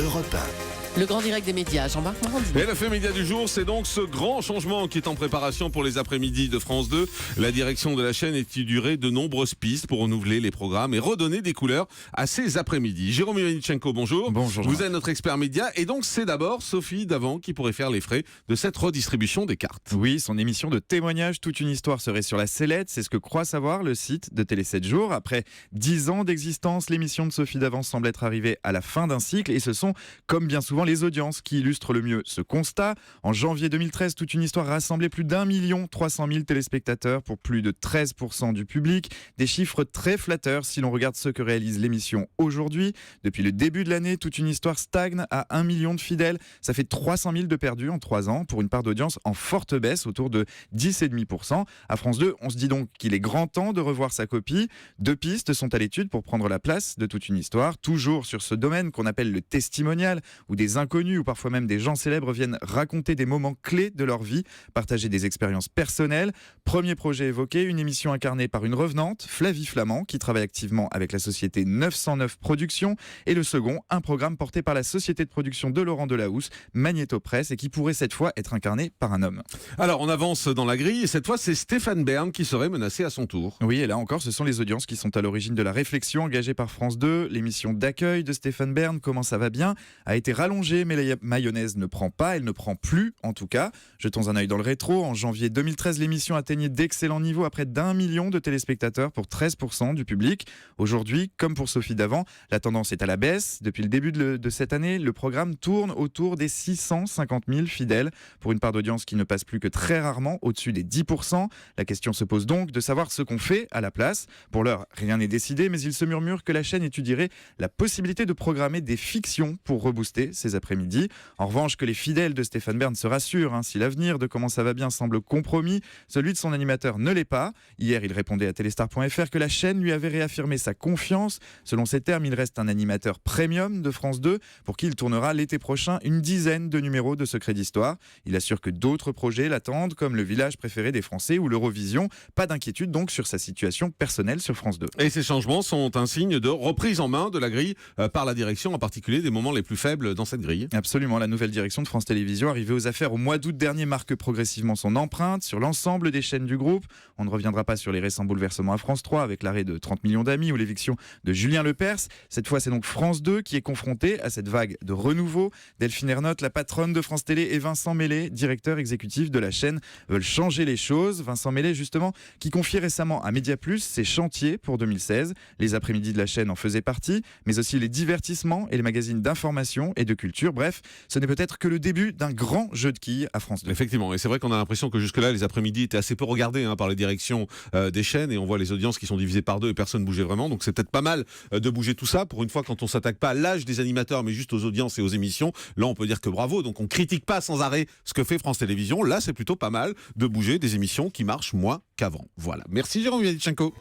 Europe 1. Le grand direct des médias, Jean-Marc Morandini. Et le fait média du jour, c'est donc ce grand changement qui est en préparation pour les après-midi de France 2. La direction de la chaîne étudierait de nombreuses pistes pour renouveler les programmes et redonner des couleurs à ces après-midi. Jérôme Ivanichenko, bonjour. Bonjour. Vous êtes notre expert média et donc c'est d'abord Sophie Davant qui pourrait faire les frais de cette redistribution des cartes. Oui, son émission de témoignage Toute une histoire serait sur la sellette. C'est ce que croit savoir le site de Télé 7 jours. Après 10 ans d'existence, l'émission de Sophie Davant semble être arrivée à la fin d'un cycle et ce sont, comme bien souvent, les audiences qui illustrent le mieux ce constat. En janvier 2013, Toute une histoire rassemblait plus d'1 300 000 téléspectateurs pour plus de 13% du public. Des chiffres très flatteurs si l'on regarde ce que réalise l'émission aujourd'hui. Depuis le début de l'année, Toute une histoire stagne à 1 million de fidèles. Ça fait 300 000 de perdus en 3 ans pour une part d'audience en forte baisse, autour de 10,5%. À France 2, on se dit donc qu'il est grand temps de revoir sa copie. 2 pistes sont à l'étude pour prendre la place de Toute une histoire, toujours sur ce domaine qu'on appelle le testimonial, où des inconnus ou parfois même des gens célèbres viennent raconter des moments clés de leur vie, partager des expériences personnelles. Premier projet évoqué, une émission incarnée par une revenante, Flavie Flamand, qui travaille activement avec la société 909 Productions. Et le second, un programme porté par la société de production de Laurent Delahousse, Magnéto Presse, et qui pourrait cette fois être incarné par un homme. Alors on avance dans la grille et cette fois c'est Stéphane Bern qui serait menacé à son tour. Oui, et là encore, ce sont les audiences qui sont à l'origine de la réflexion engagée par France 2. L'émission d'accueil de Stéphane Bern, Comment ça va bien, a été rallongée, mais la mayonnaise ne prend pas, elle ne prend plus en tout cas. Jetons un œil dans le rétro. En janvier 2013, l'émission atteignait d'excellents niveaux à près d'1 million de téléspectateurs pour 13% du public. Aujourd'hui, comme pour Sophie Davant, la tendance est à la baisse. Depuis le début de cette année, le programme tourne autour des 650 000 fidèles pour une part d'audience qui ne passe plus que très rarement au-dessus des 10%. La question se pose donc de savoir ce qu'on fait à la place. Pour l'heure, rien n'est décidé, mais il se murmure que la chaîne étudierait la possibilité de programmer des fictions pour rebooster ces après-midi. En revanche, que les fidèles de Stéphane Bern se rassurent, si l'avenir de Comment ça va bien semble compromis, celui de son animateur ne l'est pas. Hier, il répondait à Téléstar.fr que la chaîne lui avait réaffirmé sa confiance. Selon ses termes, il reste un animateur premium de France 2 pour qui il tournera l'été prochain une dizaine de numéros de Secrets d'Histoire. Il assure que d'autres projets l'attendent, comme Le village préféré des Français ou l'Eurovision. Pas d'inquiétude donc sur sa situation personnelle sur France 2. Et ces changements sont un signe de reprise en main de la grille par la direction, en particulier des moments les plus faibles dans cette grille. Absolument, la nouvelle direction de France Télévisions, arrivée aux affaires au mois d'août dernier, marque progressivement son empreinte sur l'ensemble des chaînes du groupe. On ne reviendra pas sur les récents bouleversements à France 3 avec l'arrêt de 30 millions d'amis ou l'éviction de Julien Lepers. Cette fois, c'est donc France 2 qui est confronté à cette vague de renouveau. Delphine Ernotte, la patronne de France Télé, et Vincent Mellet, directeur exécutif de la chaîne, veulent changer les choses. Vincent Mellet, justement, qui confiait récemment à Média Plus ses chantiers pour 2016. Les après-midi de la chaîne en faisaient partie, mais aussi les divertissements et les magazines d'information et de culture. Bref, ce n'est peut-être que le début d'un grand jeu de quilles à France 2. Effectivement, et c'est vrai qu'on a l'impression que jusque-là, les après-midi étaient assez peu regardés par les directions des chaînes, et on voit les audiences qui sont divisées par 2 et personne ne bougeait vraiment, donc c'est peut-être pas mal de bouger tout ça. Pour une fois, quand on s'attaque pas à l'âge des animateurs, mais juste aux audiences et aux émissions, là on peut dire que bravo, donc on critique pas sans arrêt ce que fait France Télévisions. Là, c'est plutôt pas mal de bouger des émissions qui marchent moins qu'avant. Voilà. Merci Jérôme Ivanichenko.